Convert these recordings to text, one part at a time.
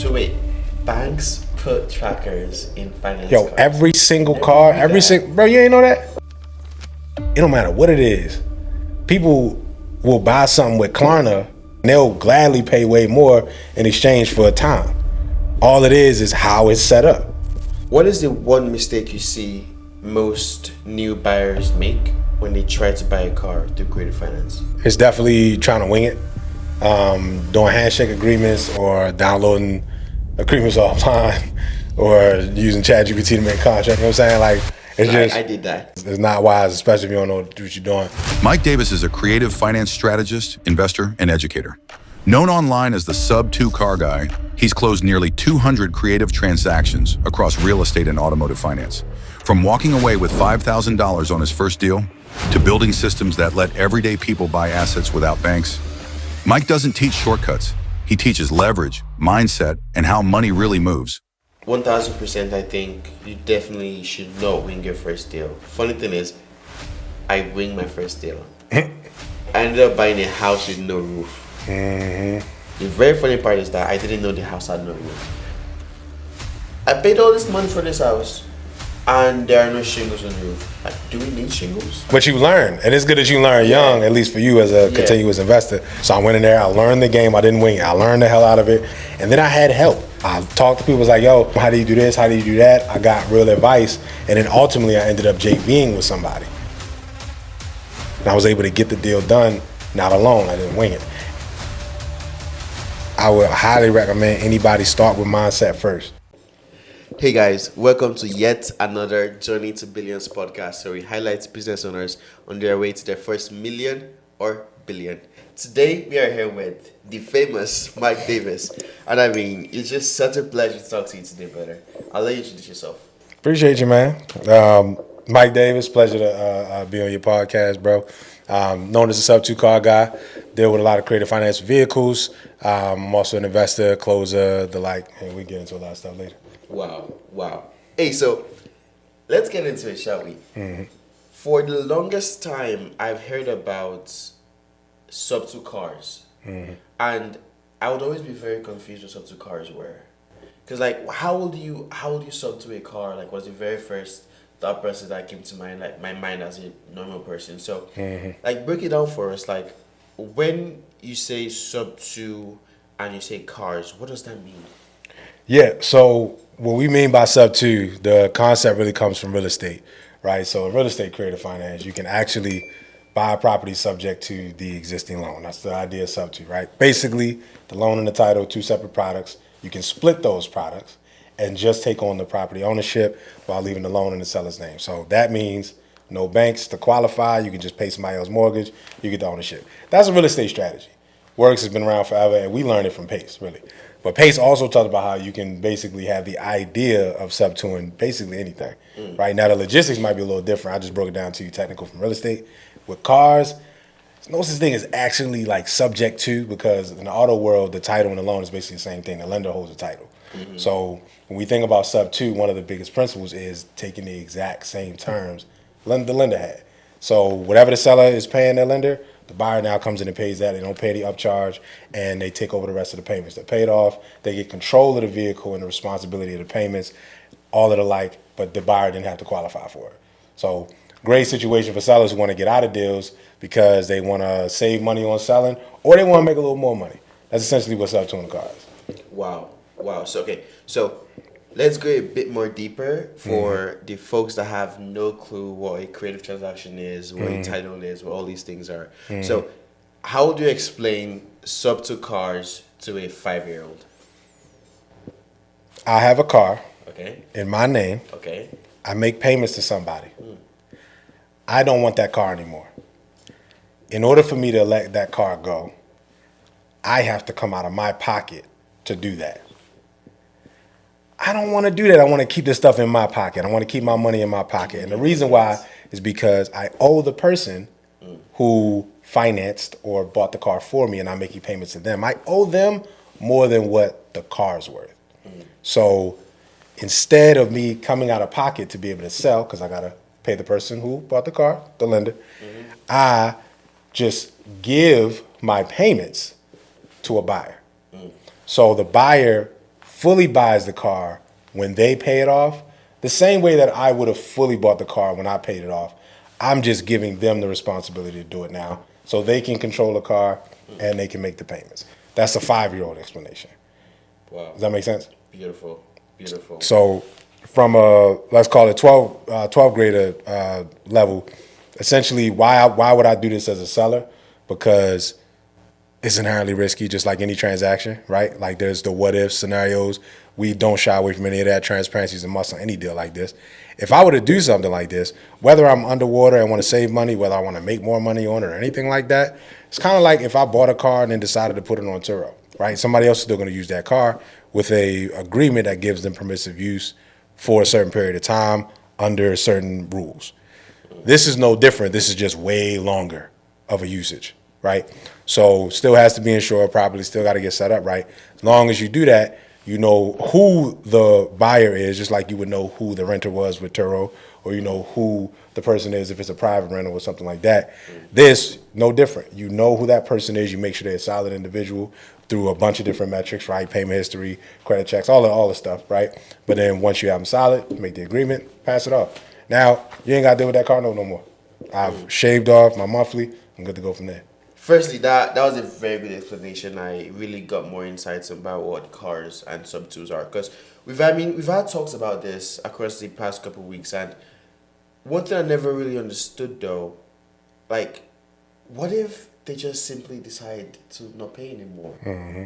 So wait, banks put trackers in finance Yo, cards. every single car, bro, you ain't know that? It don't matter what it is. People will buy something with Klarna, and they'll gladly pay way more in exchange for time. All it is how it's set up. What is the one mistake you see most new buyers make when they try to buy a car through creative finance? It's definitely trying to wing it. Doing handshake agreements or downloading agreements offline or using ChatGPT to make contracts. You know what I'm saying? Like, it's just, I did that. It's not wise, especially if you don't know what you're doing. Mike Davis is a creative finance strategist, investor, and educator. Known online as the Subto car guy, he's closed nearly 200 creative transactions across real estate and automotive finance. From walking away with $5,000 on his first deal to building systems that let everyday people buy assets without banks, Mike doesn't teach shortcuts. He teaches leverage, mindset, and how money really moves. 1000%, I think you definitely should not wing your first deal. Funny thing is, I winged my first deal. I ended up buying a house with no roof. The very funny part is that I didn't know the house had no roof. I paid all this money for this house, and there are no shingles on the roof. Like, do we need shingles? But you learn, and it's good that you learn young, at least for you as a continuous investor. So I went in there, I learned the game, I didn't wing it. I learned the hell out of it, and then I had help. I talked to people, was like, yo, how do you do this? How do you do that? I got real advice, and then ultimately I ended up JVing with somebody. And I was able to get the deal done, not alone, I didn't wing it. I would highly recommend anybody start with mindset first. Hey guys, welcome to yet another Journey to Billionz podcast, where we highlight business owners on their way to their first million or billion. Today we are here with the famous Mike Davis, and I mean, it's just such a pleasure to talk to you today, brother. I'll let you introduce yourself. Appreciate you, man. Mike Davis, pleasure to be on your podcast, bro. Known as the Subto car guy, deal with a lot of creative finance vehicles. I'm also an investor, closer, the like, and we get into a lot of stuff later. Wow. Hey, so let's get into it, shall we? Mm-hmm. For the longest time, I've heard about Subto cars, and I would always be very confused what Subto cars were, because like, how would you Subto a car? Like, was the very first thought process that came to mind, like my mind as a normal person. So, like, break it down for us. Like, when you say Subto and you say cars, what does that mean? Yeah, so what we mean by Subto, the concept really comes from real estate, right? So in real estate creative finance, you can actually buy a property subject to the existing loan. That's the idea of Subto, right? Basically, the loan and the title, two separate products. You can split those products and just take on the property ownership while leaving the loan in the seller's name. So that means no banks to qualify. You can just pay somebody else's mortgage. You get the ownership. That's a real estate strategy. Works has been around forever, and we learned it from Pace, really. But Pace also talked about how you can basically have the idea of Subtoing basically anything. Right now, the logistics might be a little different. I just broke it down to you technical from real estate. With cars, there's no such thing as actually like subject to, because in the auto world, the title and the loan is basically the same thing. The lender holds the title. So when we think about Subto, one of the biggest principles is taking the exact same terms the lender had. So whatever the seller is paying their lender, the buyer now comes in and pays that. They don't pay the upcharge, and they take over the rest of the payments. They're paid off. They get control of the vehicle and the responsibility of the payments, all of the like, but the buyer didn't have to qualify for it. So great situation for sellers who want to get out of deals because they want to save money on selling, or they want to make a little more money. That's essentially what's up to in the cars. Wow. So let's go a bit more deeper for the folks that have no clue what a creative transaction is, what a title is, what all these things are. So how would you explain Subto cars to a 5-year-old? I have a car Okay. in my name. Okay. I make payments to somebody. I don't want that car anymore. In order for me to let that car go, I have to come out of my pocket to do that. I don't want to do that. I want to keep this stuff in my pocket. I want to keep my money in my pocket. And the reason why is because I owe the person who financed or bought the car for me, and I'm making payments to them. I owe them more than what the car's worth. So instead of me coming out of pocket to be able to sell, because I got to pay the person who bought the car, the lender, I just give my payments to a buyer. So the buyer fully buys the car when they pay it off, the same way that I would have fully bought the car when I paid it off, I'm just giving them the responsibility to do it now so they can control the car and they can make the payments. That's a 5-year-old explanation. Wow. Does that make sense? Beautiful. Beautiful. So from a, let's call it 12 grader level, essentially why would I do this as a seller? Because it's inherently risky, just like any transaction, right? Like there's the what if scenarios. We don't shy away from any of that. Transparency is a must on any deal like this. If I were to do something like this, whether I'm underwater and want to save money, whether I want to make more money on it or anything like that, it's kind of like if I bought a car and then decided to put it on Turo, right? Somebody else is still going to use that car with a agreement that gives them permissive use for a certain period of time under certain rules. This is no different. This is just way longer of a usage, right? So still has to be insured properly, still got to get set up right. As long as you do that, you know who the buyer is, just like you would know who the renter was with Turo, or you know who the person is if it's a private rental or something like that. This, no different. You know who that person is. You make sure they're a solid individual through a bunch of different metrics, right? Payment history, credit checks, all the stuff, right? But then once you have them solid, make the agreement, pass it off. Now, you ain't got to deal with that car no more. I've shaved off my monthly. I'm good to go from there. Firstly, that was a very good explanation. I really got more insights about what cars and Subtos are, because we've had talks about this across the past couple of weeks, and one thing I never really understood though, like, what if they just simply decide to not pay anymore? Mm-hmm.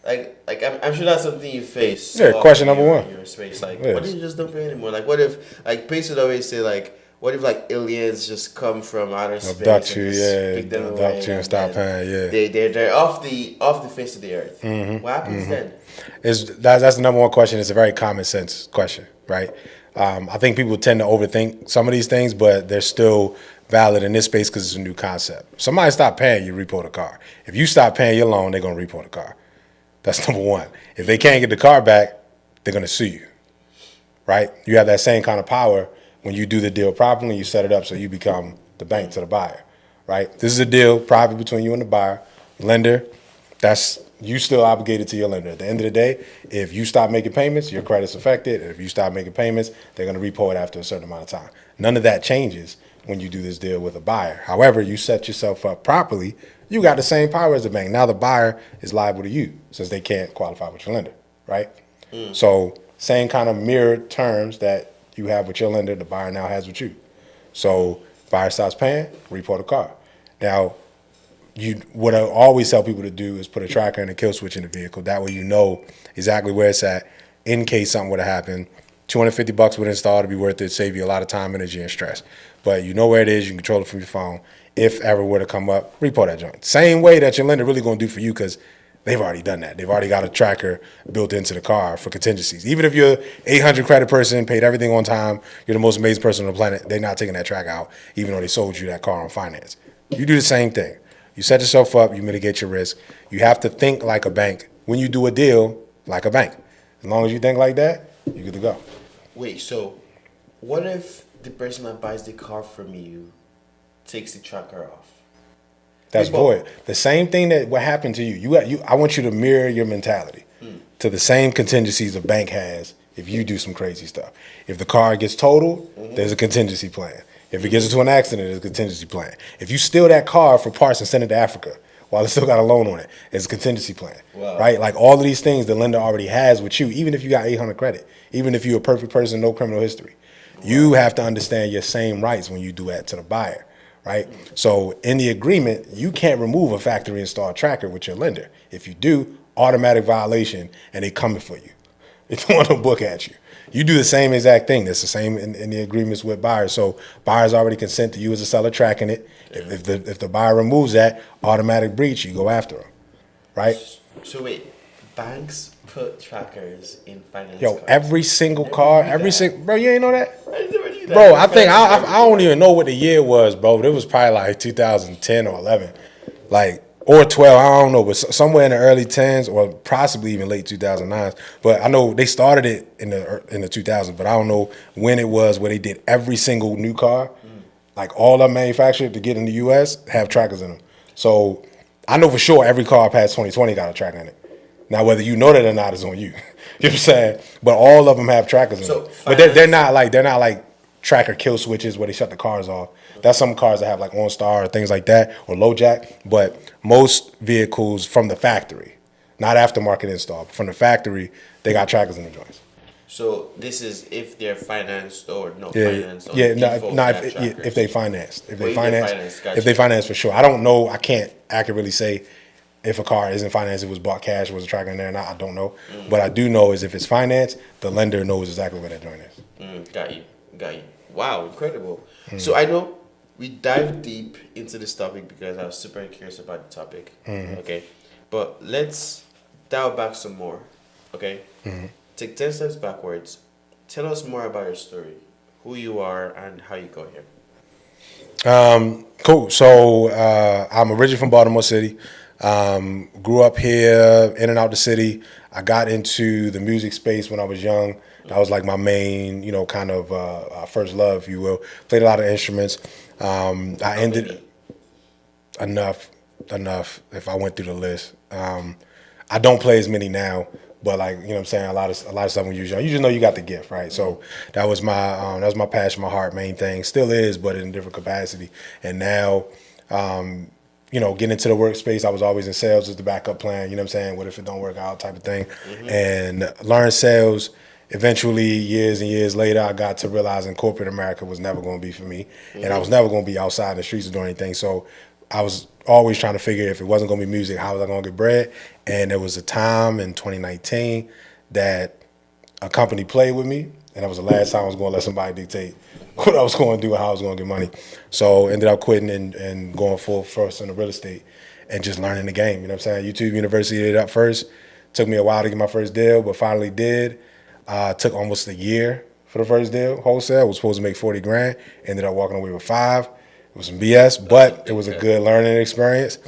Like I'm sure that's something you face. Yeah, question number one. In your space, like, what if you just don't pay anymore? Like, what if, like, Pace would always say, like, what if like aliens just come from outer space abduct you, and just pick them away you and stop paying, they're off the face of the earth. Mm-hmm. What happens then? That's the number one question. It's a very common sense question, right? I think people tend to overthink some of these things, but they're still valid in this space because it's a new concept. Somebody stop paying, you repo the car. If you stop paying your loan, they're gonna repo the car. That's number one. If they can't get the car back, they're gonna sue you, right? You have that same kind of power when you do the deal properly, you set it up so you become the bank to the buyer, right? This is a deal private between you and the buyer. Lender, that's you still obligated to your lender. At the end of the day, if you stop making payments, your credit's affected. And if you stop making payments, they're going to repo it after a certain amount of time. None of that changes when you do this deal with a buyer. However, you set yourself up properly, you got the same power as the bank. Now the buyer is liable to you since they can't qualify with your lender, right? So same kind of mirrored terms that you have with your lender, the buyer now has with you. So buyer stops paying, repo the car. Now, what I always tell people to do is put a tracker and a kill switch in the vehicle. That way you know exactly where it's at in case something would have happened. $250 would install to be worth it, save you a lot of time, energy, and stress. But you know where it is, you can control it from your phone. If ever were to come up, repo that joint. Same way that your lender really gonna do for you, because they've already done that. They've already got a tracker built into the car for contingencies. Even if you're 800 credit person, paid everything on time, you're the most amazing person on the planet, they're not taking that track out, even though they sold you that car on finance. You do the same thing. You set yourself up, you mitigate your risk. You have to think like a bank. When you do a deal, like a bank. As long as you think like that, you're good to go. Wait, so what if the person that buys the car from you takes the tracker off? That's void. The same thing that what happened to you. I want you to mirror your mentality to the same contingencies a bank has if you do some crazy stuff. If the car gets totaled, there's a contingency plan. If it gets into an accident, there's a contingency plan. If you steal that car for parts and send it to Africa while it's still got a loan on it, there's a contingency plan, right? Like all of these things the lender already has with you, even if you got 800 credit, even if you're a perfect person, no criminal history. You have to understand your same rights when you do that to the buyer. Right? So in the agreement, you can't remove a factory installed tracker with your lender. If you do, automatic violation, and they coming for you. They don't want to book at you. You do the same exact thing. That's the same in the agreements with buyers. So buyers already consent to you as a seller tracking it. If the buyer removes that, automatic breach, you go after them. Right? So wait, banks put trackers in finance Yo, cars? every single car, bro, you ain't know that? I never knew that. Bro, I think I don't even know what the year was, bro. But it was probably like 2010 or 11, like or 12. I don't know, but somewhere in the early 10s or possibly even late 2009s. But I know they started it in the 2000s, but I don't know when it was where they did every single new car, like all of them manufactured to get in the U.S. have trackers in them. So I know for sure every car past 2020 got a tracker in it. Now, whether you know that or not is on you. You know what I'm saying? But all of them have trackers in them. But they're not like tracker kill switches where they shut the cars off. That's some cars that have like OnStar or things like that, or low jack. But most vehicles from the factory, not aftermarket install, but from the factory, they got trackers in the joints. So this is if they're financed or no financed. If they financed. If they financed for sure. I don't know. I can't accurately say if a car isn't financed, it was bought cash, was a tracker in there or not. I don't know. But I do know is if it's financed, the lender knows exactly where that joint is. Got you. Wow, incredible. So I know we dive deep into this topic because I was super curious about the topic. Okay, but let's dial back some more. Okay. Take 10 steps backwards. Tell us more about your story, who you are, and how you got here. Cool. So I'm originally from Baltimore City. Grew up here, in and out the city. I got into the music space when I was young. That was like my main, kind of first love, if you will. Played a lot of instruments. I ended enough. If I went through the list, I don't play as many now. But like, you know what I'm saying, a lot of stuff when you was young, you just know you got the gift, right? So that was my passion, my heart, main thing. Still is, but in a different capacity. And now, getting into the workspace, I was always in sales as the backup plan, you know what I'm saying? What if it don't work out type of thing? And learn sales. Eventually, years and years later, I got to realizing corporate America was never going to be for me. And I was never going to be outside in the streets doing anything. So I was always trying to figure if it wasn't going to be music, how was I going to get bread? And there was a time in 2019 that a company played with me, and that was the last time I was going to let somebody dictate what I was going to do and how I was going to get money. So ended up quitting and going full first in the real estate and just learning the game. You know what I'm saying? YouTube University did it up first. Took me a while to get my first deal, but finally did. Took almost a year for the first deal, wholesale. Was supposed to make 40 grand. Ended up walking away with 5. It was some BS, but it was a good learning experience.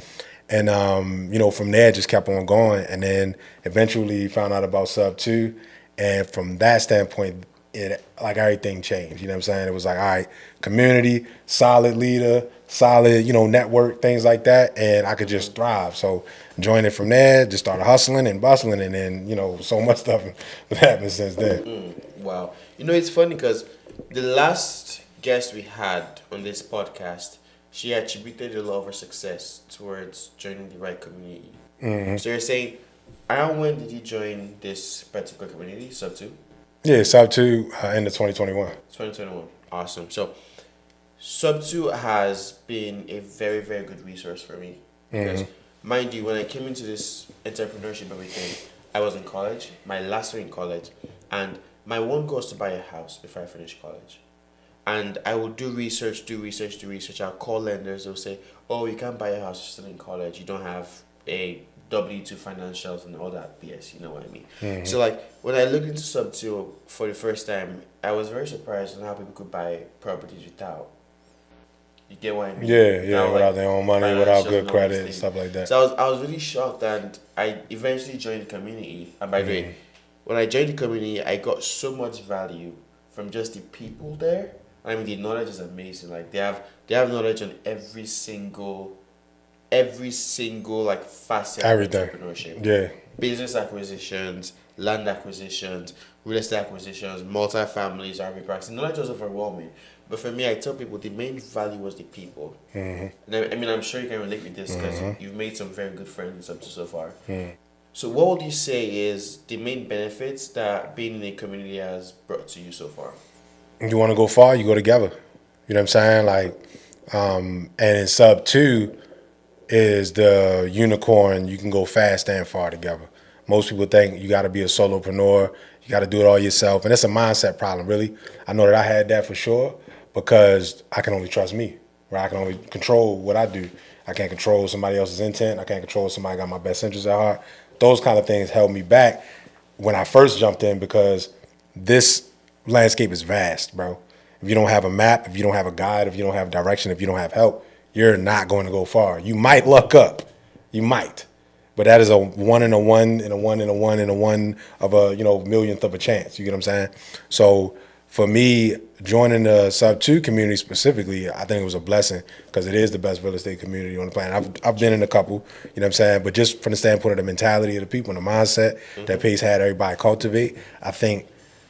And, from there, just kept on going. And then eventually found out about Subto. And from that standpoint, it like everything changed. You know what I'm saying? It was like, all right, community, solid leader, solid, network, things like that. And I could just thrive. So joined it from there, just started hustling and bustling. And then, so much stuff happened since then. Wow. It's funny because the last guest we had on this podcast, she attributed a lot of her success towards joining the right community. So you're saying, around when did you join this particular community, Subto? Yeah, Subto end of 2021. 2021. Awesome. So Subto has been a very, very good resource for me. Because, mind you, when I came into this entrepreneurship everything, I was in college, my last year in college, and my one goal was to buy a house before I finish college. And I will do research. I'll call lenders. They'll say, oh, you can't buy a house, you're still in college. You don't have a W-2 financials and all that BS, you know what I mean? So like, when I looked into Subto for the first time, I was very surprised on how people could buy properties without. You get what I mean? Yeah, without their own money, without good credit and stuff like that. So I was really shocked, and I eventually joined the community. And by the way, when I joined the community, I got so much value from just the people there. I mean, the knowledge is amazing. Like they have knowledge on every single like facet of entrepreneurship. Yeah. Business acquisitions, land acquisitions, real estate acquisitions, multi-families, RV parks. The knowledge was overwhelming. But for me, I tell people the main value was the people. And I mean, I'm sure you can relate with this because you've made some very good friends up to so far. So what would you say is the main benefits that being in a community has brought to you so far? You want to go far, you go together. You know what I'm saying? Like, and in Subto is the unicorn. You can go fast and far together. Most people think you got to be a solopreneur. You got to do it all yourself. And it's a mindset problem, really. I know that I had that for sure because I can only trust me, right? I can only control what I do. I can't control somebody else's intent. I can't control somebody got my best interests at heart. Those kind of things held me back when I first jumped in because this landscape is vast, bro. If you don't have a map, if you don't have a guide, if you don't have direction, if you don't have help, you're not going to go far. You might luck up. You might. But that is a 1 in a 1 in a 1 in a 1 in a 1 of a, millionth of a chance. You get what I'm saying? So for me, joining the Sub 2 community specifically, I think it was a blessing because it is the best real estate community on the planet. I've been in a couple, you know what I'm saying? But just from the standpoint of the mentality of the people and the mindset that Pace had everybody cultivate, I think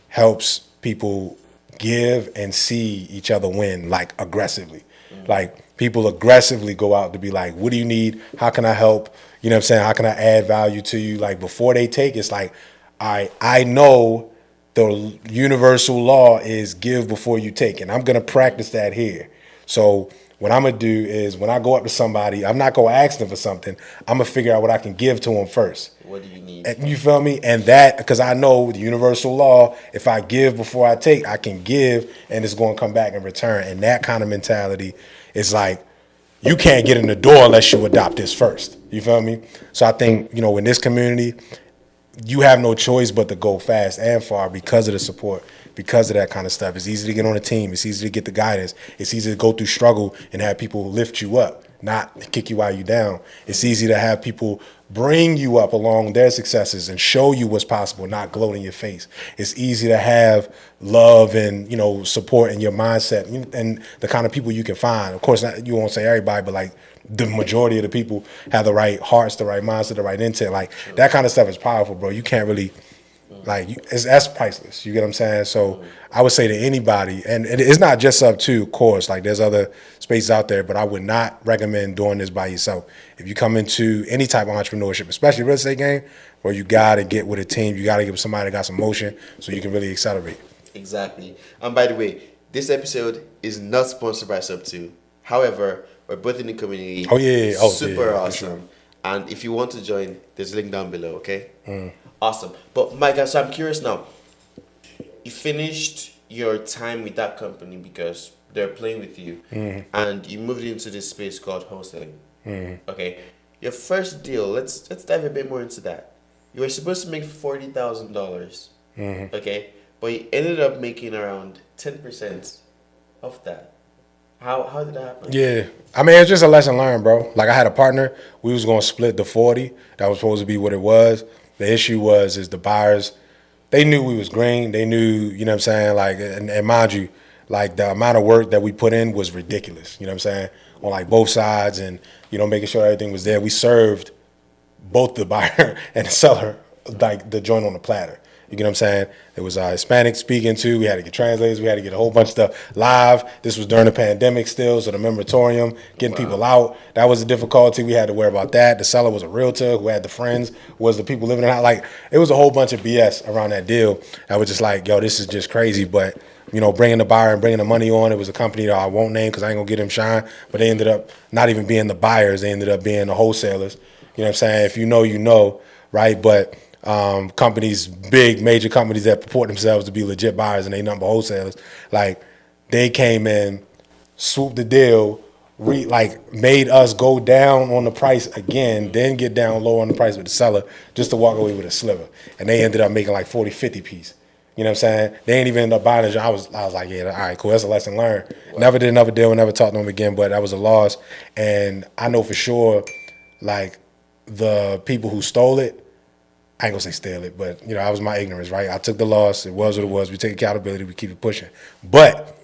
helps people give and see each other win, like, aggressively. Like, people aggressively go out to be like, what do you need? How can I help? You know what I'm saying? How can I add value to you? Like, before they take, it's like, I know the universal law is give before you take, and I'm going to practice that here. So what I'm going to do is when I go up to somebody, I'm not going to ask them for something. I'm going to figure out what I can give to them first. What do you need? And you feel me? And that, because I know the universal law, if I give before I take, I can give, and it's going to come back in return. And that kind of mentality is like, you can't get in the door unless you adopt this first. You feel me? So I think, you know, in this community, you have no choice but to go fast and far because of the support, because of that kind of stuff. It's easy to get on a team. It's easy to get the guidance. It's easy to go through struggle and have people lift you up, not kick you while you down. It's easy to have people bring you up along their successes and show you what's possible, not gloat in your face. It's easy to have love and, you know, support in your mindset and the kind of people you can find. Of course, you won't say everybody, but like the majority of the people have the right hearts, the right mindset, the right intent. Like that kind of stuff is powerful, bro. You can't really, like, that's priceless. You get what I'm saying? So I would say to anybody, and it's not just Sub 2, of course, like there's other spaces out there, but I would not recommend doing this by yourself. If you come into any type of entrepreneurship, especially real estate game, where you got to get with a team, you got to get with somebody that got some motion so you can really accelerate. Exactly. And by the way, this episode is not sponsored by Sub 2. However, we're both in the community. Oh, yeah. Oh, super yeah, awesome. sure. And if you want to join, there's a link down below, okay? Awesome. But Mike, so I'm curious now. You finished your time with that company because they're playing with you, and you moved into this space called wholesaling. Okay. Your first deal, let's dive a bit more into that. You were supposed to make $40,000. Okay. But you ended up making around 10% of that. How did that happen? Yeah. I mean, it's just a lesson learned, bro. Like, I had a partner. We was going to split the 40. That was supposed to be what it was. The issue is the buyers, they knew we was green. They knew, you know what I'm saying? Like, and mind you, like, the amount of work that we put in was ridiculous. You know what I'm saying? On, like, both sides and, you know, making sure everything was there. We served both the buyer and the seller, like, the joint on the platter. You get what I'm saying? It was Hispanic speaking too. We had to get translators. We had to get a whole bunch of stuff live. This was during the pandemic still, so the moratorium, getting people out, that was a difficulty. We had to worry about that. The seller was a realtor who had the friends, was the people living in the house. Like, it was a whole bunch of BS around that deal. I was just like, yo, this is just crazy. But, you know, bringing the buyer and bringing the money on, it was a company that I won't name because I ain't going to get them shine. But they ended up not even being the buyers. They ended up being the wholesalers. You know what I'm saying? If you know, you know, right? But companies, big major companies that purport themselves to be legit buyers and they number wholesalers, like, they came in, swooped the deal, made us go down on the price again, then get down low on the price with the seller just to walk away with a sliver. And they ended up making like 40, 50 piece. You know what I'm saying? They ain't even end up buying it. I was like, yeah, all right, cool. That's a lesson learned. Never did another deal, never talked to them again, but that was a loss. And I know for sure, like, the people who stole it, I ain't gonna say steal it, but, you know, I was my ignorance, right? I took the loss. It was what it was. We take accountability. We keep it pushing. But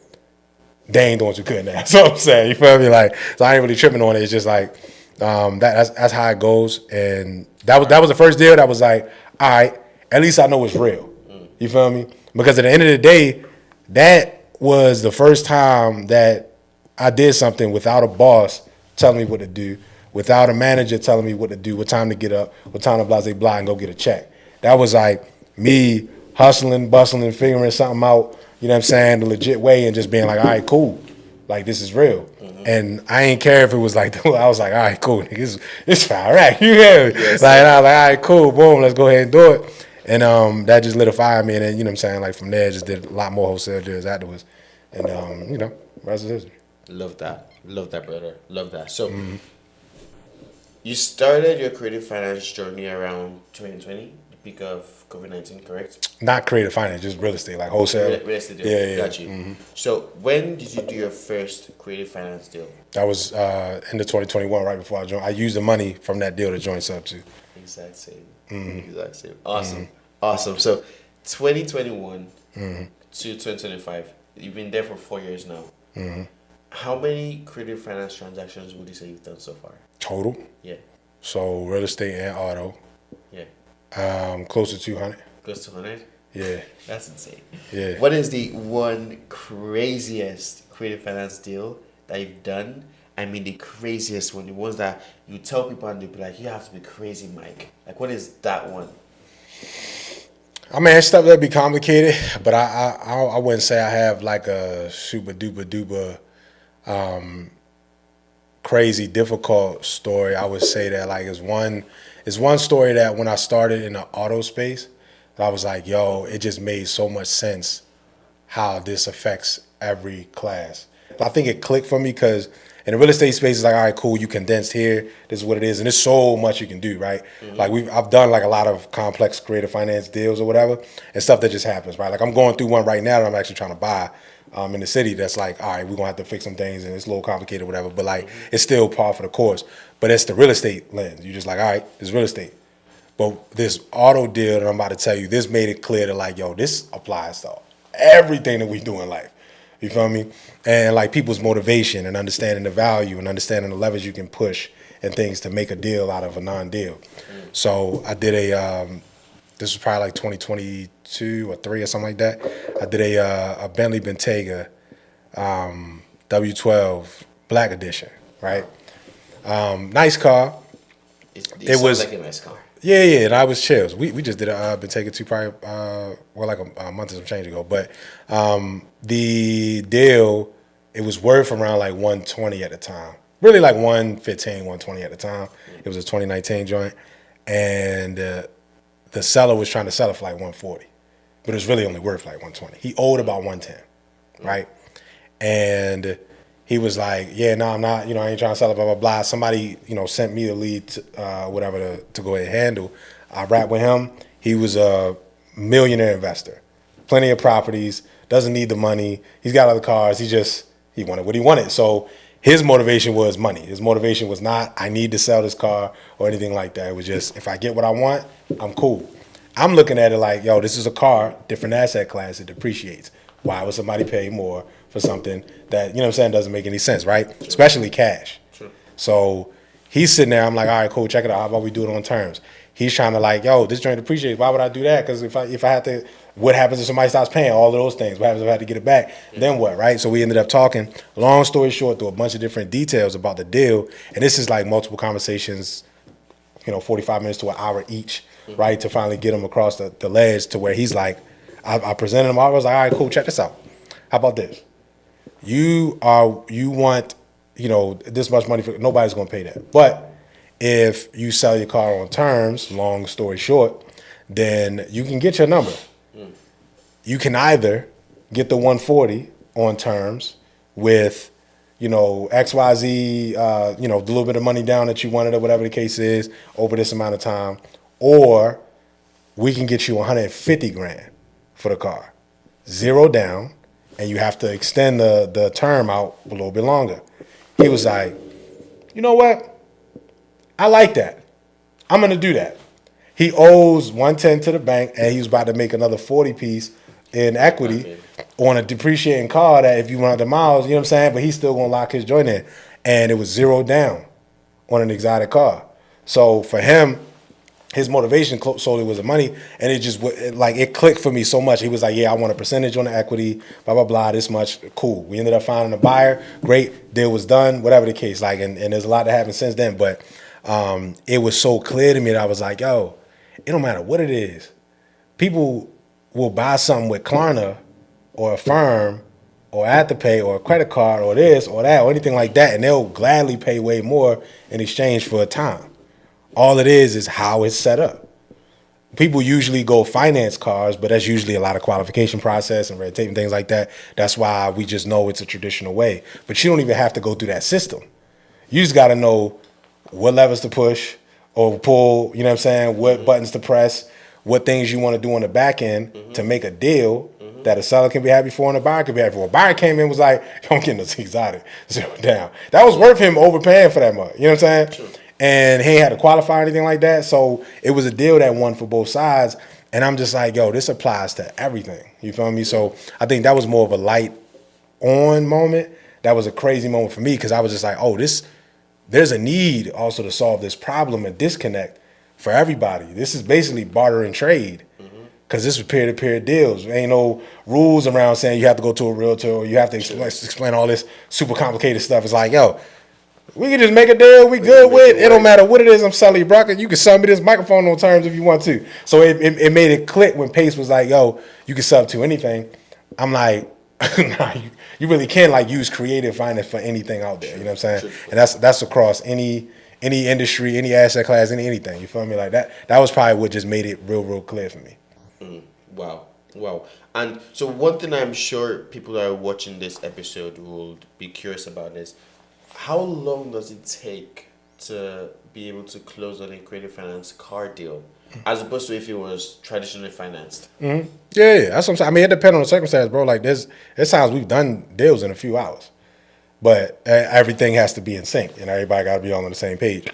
they ain't the ones who couldn't. That's what I'm saying. You feel me? Like, so I ain't really tripping on it. It's just like that's how it goes. And that was the first deal that was like, all right, at least I know it's real. You feel me? Because at the end of the day, that was the first time that I did something without a boss telling me what to do, without a manager telling me what to do, what time to get up, what time to blah and go get a check. That was like me hustling, bustling, figuring something out, you know what I'm saying, the legit way, and just being like, all right, cool. Like, this is real. And I ain't care if it was like, I was like, all right, cool, nigga, it's fine, right? You hear me? Yes, like, and I was like, all right, cool, boom, let's go ahead and do it. And that just lit a fire in me, and then, you know what I'm saying, like, from there, just did a lot more wholesale deals afterwards. And, you know, rest is history. Love that, brother. Love that. So, you started your creative finance journey around 2020, the peak of COVID-19, correct? Not creative finance, just real estate, like wholesale. Real estate deal. Yeah. Got you. So, when did you do your first creative finance deal? That was end of 2021, right before I joined. I used the money from that deal to join Sub 2. Exact same. Awesome. Awesome. So, 2021, to 2025. You've been there for 4 years now. Mm-hmm. How many creative finance transactions would you say you've done so far? Total? Yeah. So real estate and auto. Yeah. Close to 200. Close to 100? Yeah. That's insane. Yeah. What is the one craziest creative finance deal that you've done? I mean, the craziest one, the ones that you tell people and they'll be like, you have to be crazy, Mike. Like, what is that one? I mean, it's stuff that'd be complicated, but I wouldn't say I have like a super duper crazy difficult story. I would say that like it's one story that when I started in the auto space, I was like, yo, it just made so much sense how this affects every class. I think it clicked for me because in the real estate space, it's like, all right, cool, you condensed here. This is what it is. And there's so much you can do, right? Mm-hmm. Like I've done like a lot of complex creative finance deals or whatever and stuff that just happens, right? Like I'm going through one right now that I'm actually trying to buy in the city that's like, all right, we're going to have to fix some things and it's a little complicated or whatever, but like it's still par for the course. But it's the real estate lens. You're just like, all right, it's real estate. But this auto deal that I'm about to tell you, this made it clear that like, yo, this applies to everything that we do in life. You feel me? And like people's motivation and understanding the value and understanding the levers you can push and things to make a deal out of a non-deal. So I did this was probably like 2022 or 3 or something like that. I did a Bentley Bentayga W12 Black Edition, right? Nice car. It was like a nice car. Yeah, and I was chills. We just did a Bentayga 2 probably like a month and some change ago. But the deal, it was worth around like 120 at the time. Really like 115, 120 at the time. It was a 2019 joint. And the seller was trying to sell it for like 140. But it was really only worth like 120. He owed about 110, right? And he was like, yeah, no, I'm not, I ain't trying to sell it, blah, blah, blah. Somebody, sent me the lead, whatever, to go ahead and handle. I rapped with him. He was a millionaire investor. Plenty of properties, doesn't need the money. He's got other cars. He wanted what he wanted. So his motivation was money. His motivation was not, I need to sell this car or anything like that. It was just, if I get what I want, I'm cool. I'm looking at it like, yo, this is a car, different asset class, it depreciates. Why would somebody pay more for something that, doesn't make any sense, right? Sure. Especially cash. Sure. So he's sitting there, I'm like, all right, cool, check it out. How about we do it on terms? He's trying to like, yo, this joint depreciates. Why would I do that? Because if I had to, what happens if somebody stops paying? All of those things. What happens if I had to get it back? Yeah. Then what, right? So we ended up talking, long story short, through a bunch of different details about the deal. And this is like multiple conversations, 45 minutes to an hour each, right? To finally get him across the ledge to where he's like, I presented him. I was like, all right, cool, check this out. How about this? You want, this much money for, nobody's going to pay that. But if you sell your car on terms, long story short, then you can get your number. You can either get the 140 on terms with, XYZ, the little bit of money down that you wanted or whatever the case is over this amount of time, or we can get you 150 grand for the car, 0 down, and you have to extend the term out a little bit longer. He was like, you know what? I like that. I'm going to do that. He owes 110 to the bank, and he was about to make another 40 piece in equity on a depreciating car that if you run the miles, you know what I'm saying? But he's still going to lock his joint in. And it was 0 down on an exotic car. So for him, his motivation solely was the money, and it just it clicked for me so much. He was like, yeah, I want a percentage on the equity, blah, blah, blah, this much, cool. We ended up finding a buyer, great, deal was done, whatever the case, and there's a lot that happened since then, but it was so clear to me that I was like, yo, it don't matter what it is. People will buy something with Klarna or a firm or Afterpay or a credit card or this or that or anything like that, and they'll gladly pay way more in exchange for a time. All it is how it's set up. People usually go finance cars, but that's usually a lot of qualification process and red tape and things like that. That's why we just know it's a traditional way. But you don't even have to go through that system. You just got to know what levers to push or pull, what buttons to press, what things you want to do on the back end to make a deal that a seller can be happy for and a buyer can be happy for. A buyer came in and was like, I'm getting this exotic, 0 down. That was worth him overpaying for that money. You know what I'm saying? Sure. And he ain't had to qualify or anything like that. So it was a deal that won for both sides. And I'm just like, yo, this applies to everything. You feel me? So I think that was more of a light on moment. That was a crazy moment for me because I was just like, oh, there's a need also to solve this problem and disconnect for everybody. This is basically barter and trade because this was peer-to-peer deals. There ain't no rules around saying you have to go to a realtor or you have to explain all this super complicated stuff. It's like, yo, we can just make a deal. We good with it. It don't matter what it is I'm selling you, bro. You can sell me this microphone on terms if you want to. So it made it click when Pace was like, yo, you can sub to anything. I'm like, nah, you really can like use creative finance for anything out there. You know what I'm saying? And that's across any industry, any asset class, anything. You feel me? Like that was probably what just made it real clear for me. Wow. And so one thing I'm sure people that are watching this episode will be curious about is how long does it take to be able to close on a creative finance car deal as opposed to if it was traditionally financed? Mm-hmm. Yeah, that's what I'm saying. I mean, it depends on the circumstance, bro. Like there's times we've done deals in a few hours, but everything has to be in sync and everybody got to be on the same page.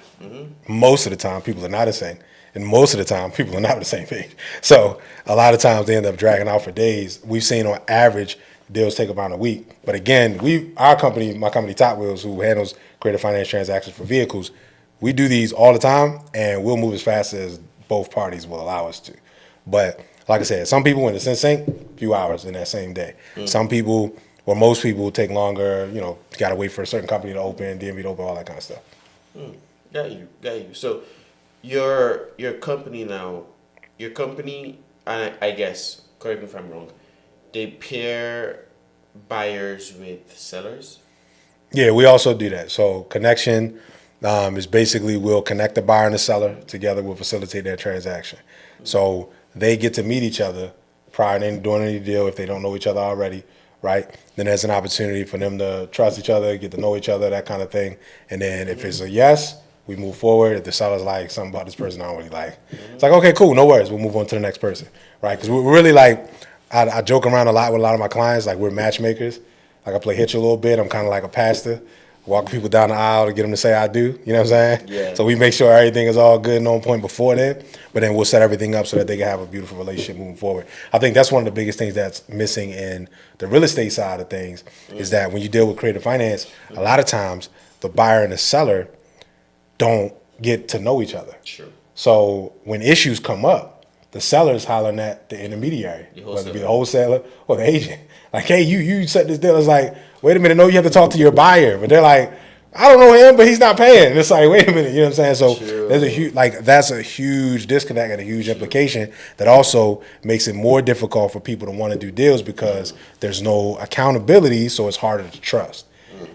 Most of the time, people are not in sync. And most of the time, people are not on the same page. So a lot of times they end up dragging out for days. We've seen on average deals take about a week. But again, my company Top Wheels, who handles creative finance transactions for vehicles, we do these all the time, and we'll move as fast as both parties will allow us to. But like I said, some people, when it's in sync, a few hours in that same day. Some people, or most people, will take longer. You know, got to wait for a certain company to open, DMV to open, all that kind of stuff. Got you. So your company now, and I guess, correct me if I'm wrong, they pair buyers with sellers? Yeah, we also do that. So connection is basically we'll connect the buyer and the seller together. We'll facilitate their transaction. So they get to meet each other prior to doing any deal if they don't know each other already, right? Then there's an opportunity for them to trust each other, get to know each other, that kind of thing. And then if it's a yes, we move forward. If the seller's like, something about this person I don't really like, it's like, okay, cool, no worries. We'll move on to the next person, right? Because we're really like, I joke around a lot with a lot of my clients. Like, we're matchmakers. Like, I play hitch a little bit. I'm kind of like a pastor, walking people down the aisle to get them to say I do. You know what I'm saying? Yeah. So we make sure everything is all good and on point before then. But then we'll set everything up so that they can have a beautiful relationship moving forward. I think that's one of the biggest things that's missing in the real estate side of things is that when you deal with creative finance, a lot of times the buyer and the seller don't get to know each other. Sure. So when issues come up, the seller's hollering at the intermediary, whether it be the wholesaler or the agent. Like, hey, you set this deal. It's like, wait a minute, no, you have to talk to your buyer. But they're like, I don't know him, but he's not paying. And it's like, wait a minute, you know what I'm saying? So that's a huge disconnect and a huge implication that also makes it more difficult for people to want to do deals because there's no accountability, so it's harder to trust.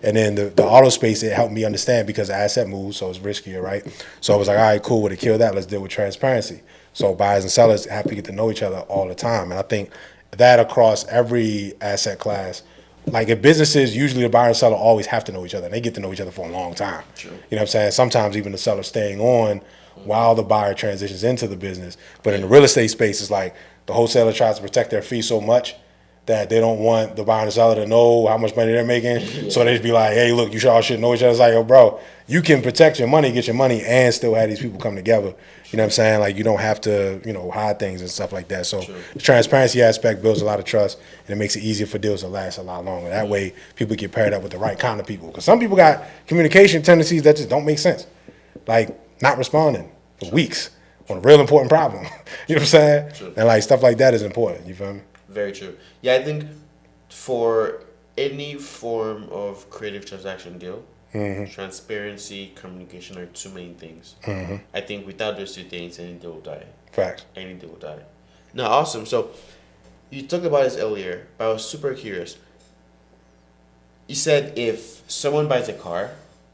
And then the auto space, it helped me understand because the asset moves, so it's riskier, right? So I was like, all right, cool, we'll kill that. Let's deal with transparency. So buyers and sellers have to get to know each other all the time. And I think that across every asset class, like if businesses, usually the buyer and seller always have to know each other. And they get to know each other for a long time. True. You know what I'm saying? Sometimes even the seller staying on while the buyer transitions into the business. But in the real estate space, it's like the wholesaler tries to protect their fee so much that they don't want the buyer and the seller to know how much money they're making. Yeah. So they just be like, hey, look, you all should know each other. It's like, yo, bro, you can protect your money, get your money, and still have these people come together. You know what I'm saying? Like, you don't have to, hide things and stuff like that. So the transparency aspect builds a lot of trust, and it makes it easier for deals to last a lot longer. That way, people get paired up with the right kind of people. Because some people got communication tendencies that just don't make sense. Like, not responding for weeks on a real important problem. You know what I'm saying? True. And, like, stuff like that is important. You feel me? Very true. Yeah, I think for any form of creative transaction deal, transparency, communication are two main things. I think without those two things, any deal will die. Facts. Any deal will die. No, awesome. So you talked about this earlier, but I was super curious. You said if someone buys a car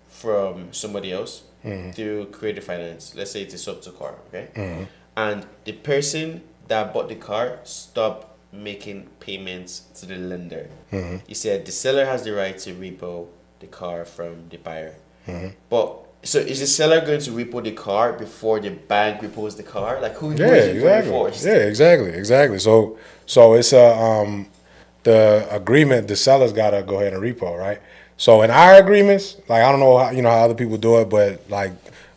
from somebody else through creative finance, let's say it's a Subto car, okay? And the person that bought the car stopped making payments to the lender. You said the seller has the right to repo the car from the buyer. But so is the seller going to repo the car before the bank repos the car? Like who is it going first? Yeah, exactly. So it's the agreement. The seller's got to go ahead and repo, right? So in our agreements, like I don't know how how other people do it, but like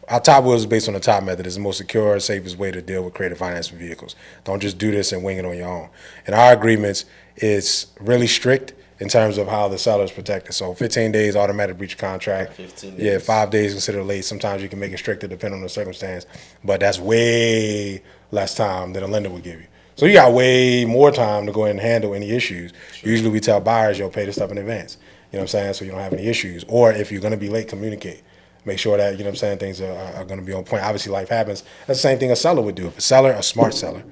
our top wheels is based on the top method. It's the most secure, safest way to deal with creative financing vehicles. Don't just do this and wing it on your own. In our agreements, it's really strict in terms of how the seller is protected. So 15 days automatic breach of contract. 15 days. Yeah, 5 days considered late. Sometimes you can make it stricter depending on the circumstance, but that's way less time than a lender would give you. So you got way more time to go ahead and handle any issues. Sure. Usually we tell buyers, pay this stuff in advance. You know what I'm saying? So you don't have any issues. Or if you're going to be late, communicate. Make sure that, things are going to be on point. Obviously, life happens. That's the same thing a seller would do. If a smart seller,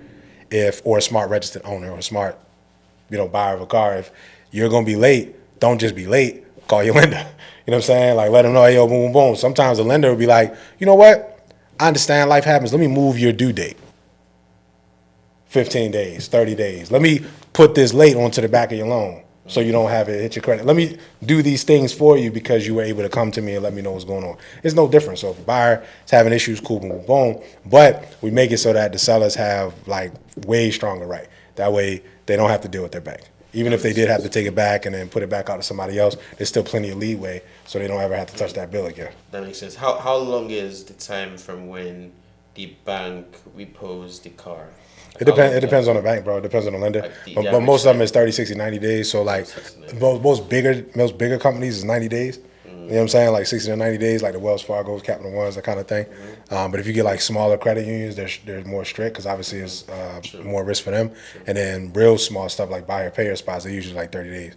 or a smart registered owner, or a smart, buyer of a car, if you're going to be late, don't just be late. Call your lender. You know what I'm saying? Like, let them know, hey, yo, boom, boom, boom. Sometimes the lender will be like, you know what? I understand life happens. Let me move your due date. 15 days, 30 days. Let me put this late onto the back of your loan so you don't have it hit your credit. Let me do these things for you because you were able to come to me and let me know what's going on. It's no different. So if a buyer is having issues, cool, boom, boom, boom. But we make it so that the sellers have like way stronger right. That way they don't have to deal with their bank. Even if they did have to take it back and then put it back out to somebody else, there's still plenty of leeway so they don't ever have to touch that bill again. That makes sense. How long is the time from when the bank repos the car? It depends on the bank, bro. It depends on the lender. Like but most of them is 30, 60, 90 days. So like most bigger companies is 90 days. You know what I'm saying? Like 60 to 90 days, like the Wells Fargo's, Capital One's, that kind of thing. But if you get like smaller credit unions, they're more strict because obviously it's more risk for them. And then real small stuff like buyer payer spots, they're usually like 30 days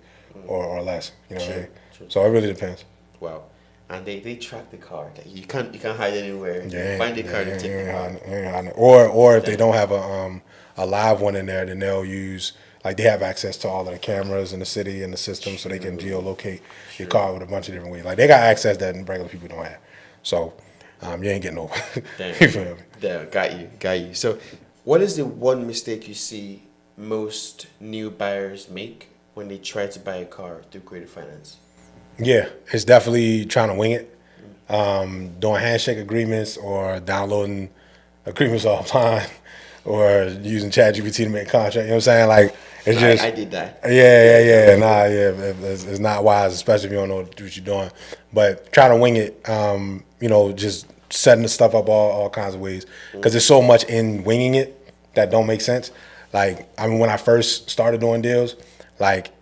or less. You know what I mean? So it really depends. Wow. And they track the car. You can't hide anywhere. You find the car and take the car. Or if they don't have a live one in there, then they'll use, like, they have access to all of the cameras in the city and the system so they can geolocate your car with a bunch of different ways. Like, they got access that regular people don't have. So you ain't getting over. You feel me? Damn, got you. So what is the one mistake you see most new buyers make when they try to buy a car through creative finance? Yeah, it's definitely trying to wing it. Doing handshake agreements or downloading agreements offline or using ChatGPT to make a contract. You know what I'm saying? Like, it's just... I did that. Yeah. It's not wise, especially if you don't know what you're doing. But trying to wing it, just setting the stuff up all kinds of ways. Because there's so much in winging it that don't make sense. Like, I mean, when I first started doing deals, like,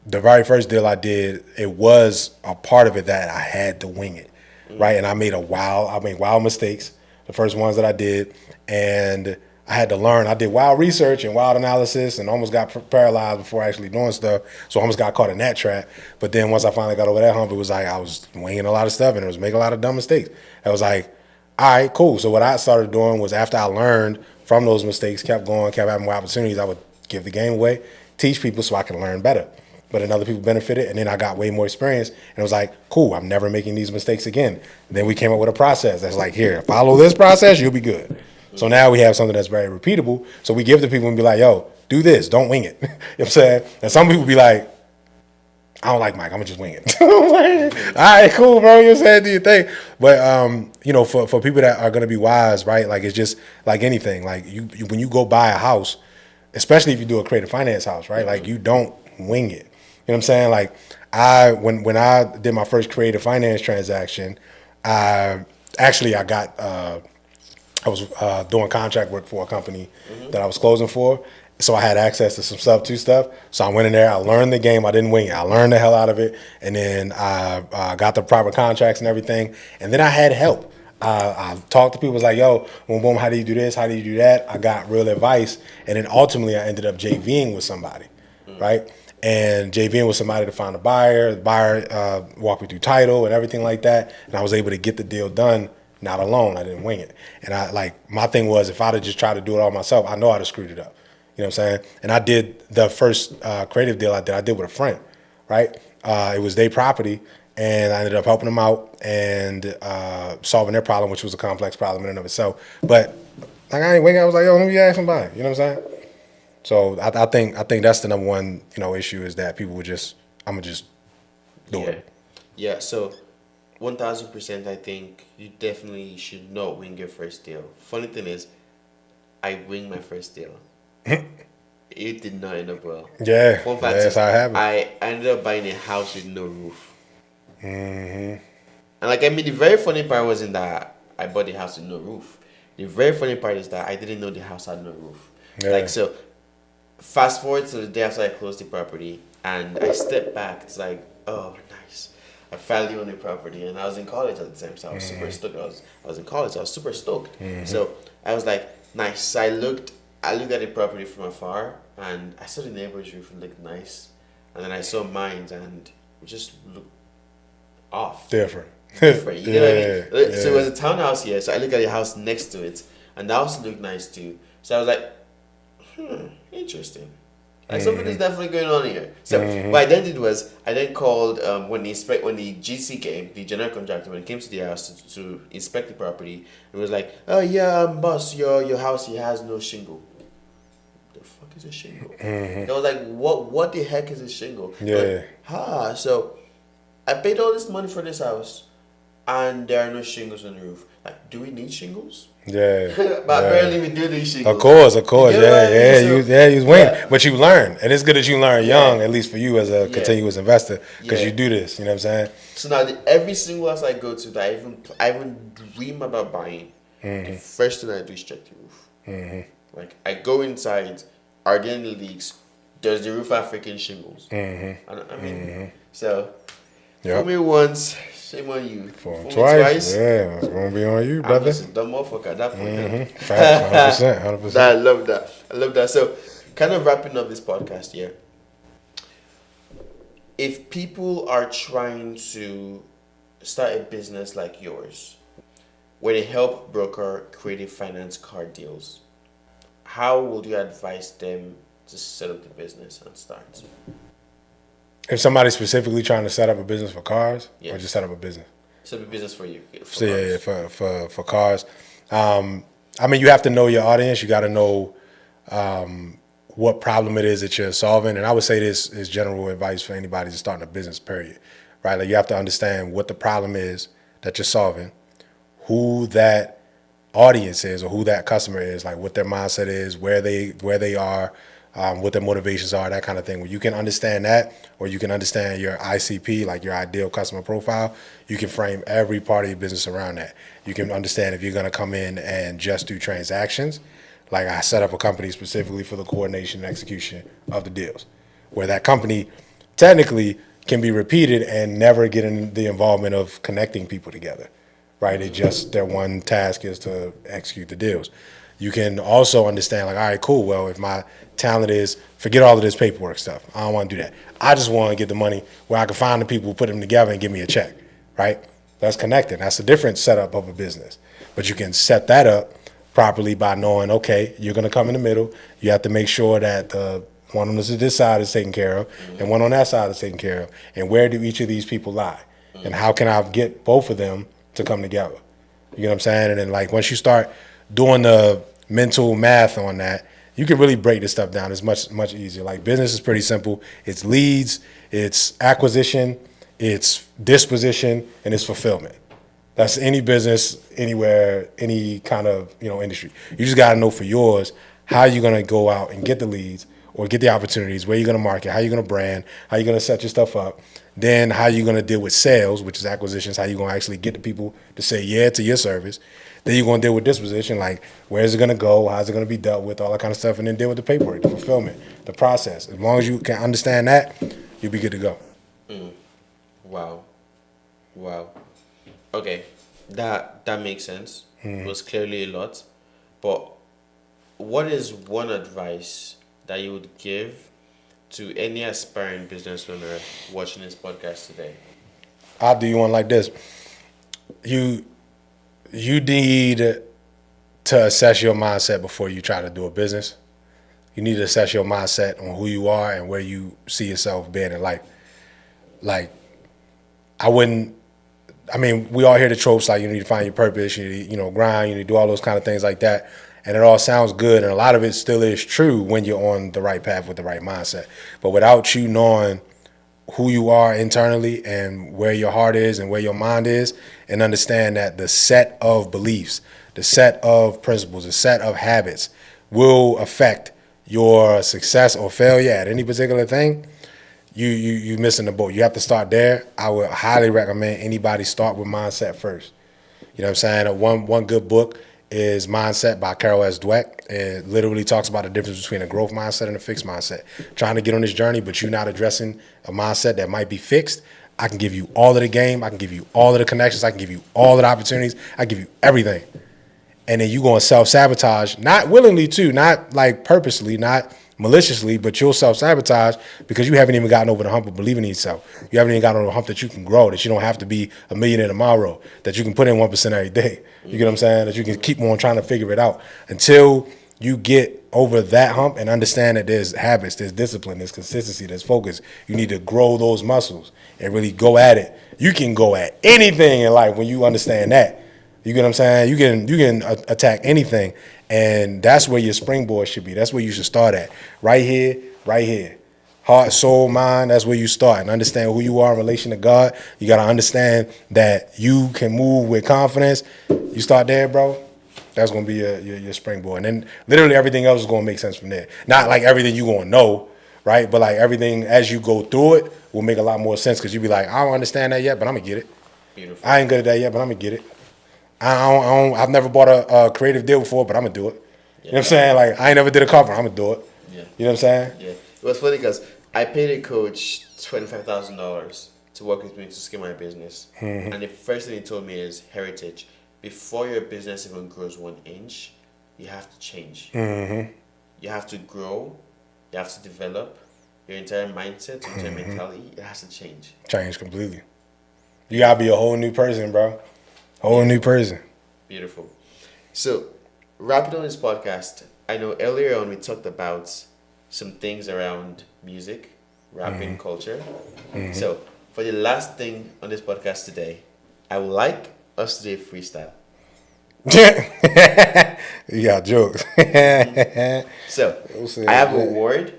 the very first deal I did, it was a part of it that I had to wing it, right? And I made wild mistakes, the first ones that I did, and I had to learn. I did wild research and wild analysis and almost got paralyzed before actually doing stuff, so I almost got caught in that trap. But then once I finally got over that hump, it was like I was winging a lot of stuff and it was making a lot of dumb mistakes. I was like, all right, cool. So what I started doing was after I learned from those mistakes, kept going, kept having more opportunities, I would give the game away, teach people so I can learn better. But then other people benefited, and then I got way more experience, and it was like, cool, I'm never making these mistakes again. And then we came up with a process that's like, here, follow this process, you'll be good. So now we have something that's very repeatable, so we give to people and be like, yo, do this, don't wing it. You know what I'm saying? And some people be like, I don't like Mike, I'm gonna just wing it. All right, cool, bro, you know what I'm saying, do your thing. But, for people that are gonna be wise, right, like it's just like anything. Like you when you go buy a house, especially if you do a creative finance house, right, like you don't wing it. You know what I'm saying? Like when I did my first creative finance transaction, I was doing contract work for a company that I was closing for. So I had access to some Subto stuff. So I went in there, I learned the game, I didn't wing it. I learned the hell out of it. And then I got the proper contracts and everything. And then I had help. I talked to people, was like, yo, boom, boom, how do you do this? How do you do that? I got real advice. And then ultimately I ended up JVing with somebody, right? And JVing with somebody to find a buyer. The buyer walked me through title and everything like that. And I was able to get the deal done, not alone. I didn't wing it. And my thing was, if I'd have just tried to do it all myself, I know I'd have screwed it up. You know what I'm saying? And I did the first creative deal I did with a friend, right? It was their property, and I ended up helping them out and solving their problem, which was a complex problem in and of itself. But like I ain't wing it. I was like, yo, let me ask somebody. You know what I'm saying? So I think that's the number one, issue is that people would I'm gonna just do it. Yeah. So 1,000%, I think you definitely should not wing your first deal. Funny thing is, I winged my first deal. It did not end up well. Yeah, that's how it happened. I ended up buying a house with no roof. And the very funny part was in that I bought the house with no roof. The very funny part is that I didn't know the house had no roof. Yeah. Like, so fast forward to the day after I closed the property, and I stepped back. It's like, oh, nice. I finally owned the property, and I was in college at the time, so I was super stoked. I was in college, so I was super stoked. So I was like, nice. So I looked at the property from afar, and I saw the neighbor's roof looked nice, and then I saw mine, and it just looked off. Different. You know what I mean? Yeah. So it was a townhouse here, so I looked at the house next to it, and the house looked nice too. So I was like, interesting. Like something is definitely going on here. So what I then did was I then called when the GC came, the general contractor, when it came to the house to inspect the property. It was like, oh yeah, boss, your house here has no shingle. The fuck is a shingle? I was like, what the heck is a shingle? Yeah. Like, so I paid all this money for this house, and there are no shingles on the roof. Like, do we need shingles? Yeah. But apparently we do need shingles. Of course. You know what I mean? You was winning. Yeah. But you learn. And it's good that you learn young, at least for you as a continuous investor, because you do this. You know what I'm saying? So now every single house I go to that I even dream about buying, the first thing I do is check the roof. Like, I go inside, are there any leaks? Does the roof have freaking shingles? I mean, so for me once, shame on you. For me twice. Yeah, it's going to be on you, brother. I'm just a dumb motherfucker at that point. Facts, 100%. I love that. So, kind of wrapping up this podcast here. If people are trying to start a business like yours, where they help broker creative finance car deals, how would you advise them to set up the business and start? If somebody's specifically trying to set up a business for cars, or just set up a business? Set up a business for you. For cars. I mean, you have to know your audience. You got to know what problem it is that you're solving. And I would say this is general advice for anybody who's starting a business, period. Right? Like, you have to understand what the problem is that you're solving, who that audience is or who that customer is, like what their mindset is, where they are, what their motivations are, that kind of thing. When you can understand that, or you can understand your ICP, like your ideal customer profile, you can frame every part of your business around that. You can understand if you're going to come in and just do transactions. Like, I set up a company specifically for the coordination and execution of the deals, where that company technically can be repeated and never get in the involvement of connecting people together, right? It just, their one task is to execute the deals. You can also understand, like, all right, cool. Well, if my talent is, forget all of this paperwork stuff. I don't want to do that. I just want to get the money where I can find the people who put them together and give me a check, right? That's connected. That's a different setup of a business. But you can set that up properly by knowing, okay, you're going to come in the middle. You have to make sure that the one on this side is taken care of and one on that side is taken care of. And where do each of these people lie? And how can I get both of them to come together? You know what I'm saying? And then, like, once you start doing the mental math on that, you can really break this stuff down. It's much easier. Like, business is pretty simple. It's leads, it's acquisition, it's disposition, and it's fulfillment. That's any business, anywhere, any kind of, industry. You just got to know for yours how you're going to go out and get the leads or get the opportunities, where you're going to market, how you're going to brand, how you're going to set your stuff up, then how you're going to deal with sales, which is acquisitions, how you're going to actually get the people to say yeah to your service. Then you're going to deal with disposition, like where's it going to go, how's it going to be dealt with, all that kind of stuff, and then deal with the paperwork, the fulfillment, the process. As long as you can understand that, you'll be good to go. Wow. Okay, that makes sense. It was clearly a lot. But what is one advice that you would give to any aspiring business owner watching this podcast today? I'll do you one like this. You need to assess your mindset before you try to do a business. You need to assess your mindset on who you are and where you see yourself being in life. Like, we all hear the tropes, like you need to find your purpose, you need to grind, you need to do all those kind of things like that. And it all sounds good, and a lot of it still is true when you're on the right path with the right mindset. But without you knowing who you are internally and where your heart is and where your mind is, and understand that the set of beliefs, the set of principles, the set of habits will affect your success or failure at any particular thing, you missing the boat. You have to start there. I would highly recommend anybody start with mindset first. You know what I'm saying? One good book is Mindset by Carol S. Dweck. It literally talks about the difference between a growth mindset and a fixed mindset. Trying to get on this journey, but you're not addressing a mindset that might be fixed. I can give you all of the game. I can give you all of the connections. I can give you all of the opportunities. I can give you everything. And then you're going to self-sabotage, not willingly too, not like purposely, not maliciously, but you'll self-sabotage because you haven't even gotten over the hump of believing in yourself. You haven't even gotten over the hump that you can grow, that you don't have to be a millionaire tomorrow, that you can put in 1% every day. You get what I'm saying? That you can keep on trying to figure it out until you get over that hump and understand that there's habits, there's discipline, there's consistency, there's focus. You need to grow those muscles and really go at it. You can go at anything in life when you understand that. You get what I'm saying? You can attack anything, and that's where your springboard should be. That's where you should start at. Right here. Heart, soul, mind, that's where you start. And understand who you are in relation to God. You got to understand that you can move with confidence. You start there, bro. That's going to be your springboard. And then literally everything else is going to make sense from there. Not like everything you're going to know, right? But like everything as you go through it will make a lot more sense because you'll be like, I don't understand that yet, but I'm going to get it. Beautiful. I ain't good at that yet, but I'm going to get it. I've never bought a creative deal before, but I'm going to do it. Yeah. You know what I'm saying? Like, I ain't never did a cover. I'm going to do it. Yeah. You know what I'm saying? Yeah. It was funny because I paid a coach $25,000 to work with me to scale my business. Mm-hmm. And the first thing he told me is, Heritage, before your business even grows 1 inch, you have to change. Mm-hmm. You have to grow. You have to develop. Your entire mindset, your entire mentality, it has to change. Change completely. You got to be a whole new person, bro. Whole new person. Beautiful. So, wrapping on this podcast, I know earlier on we talked about some things around music, rapping culture. Mm-hmm. So, for the last thing on this podcast today, I would like us to do a freestyle. You got jokes. So, I have a word.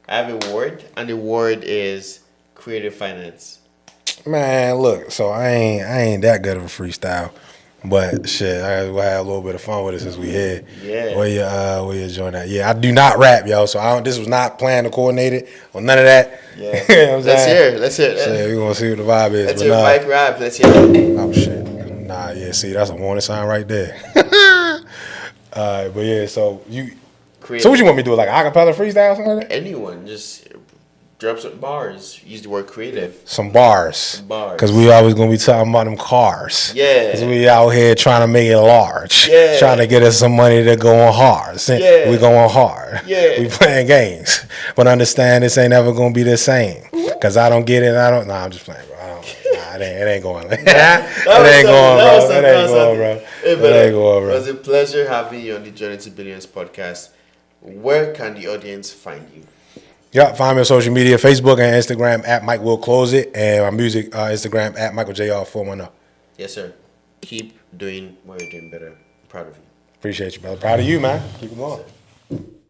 And the word is creative finance. Man, look, so I ain't that good of a freestyle, but shit, we'll have a little bit of fun with it since we here. Yeah. Where you join that? Yeah, I do not rap, yo. So this was not planned or coordinated or none of that. Yeah. You know what I'm Let's hear it. So we're gonna see what the vibe is. Let's hear Mike rap. Let's hear it. Oh shit. Nah, yeah. See, that's a warning sign right there. But yeah, so So what you want me to do? Like a cappella freestyle or something like that? Anyone, just drop some bars. Use the word creative. Some bars. Because we always going to be talking about them cars. Yeah. Because we out here trying to make it large. Yeah. Trying to get us some money to go on hard. Yeah. We going hard. Yeah. We playing games. But understand this ain't ever going to be the same. Because I don't get it. Nah, I'm just playing, bro. It ain't going. It ain't going, bro. It was a pleasure having you on the Journey to Billionz podcast. Where can the audience find you? Yeah, find me on social media, Facebook and Instagram at Mike Will Close It, and my music Instagram at MichaelJR410. Yes, sir. Keep doing what you're doing better. I'm proud of you. Appreciate you, brother. Proud of you, man. Keep it going.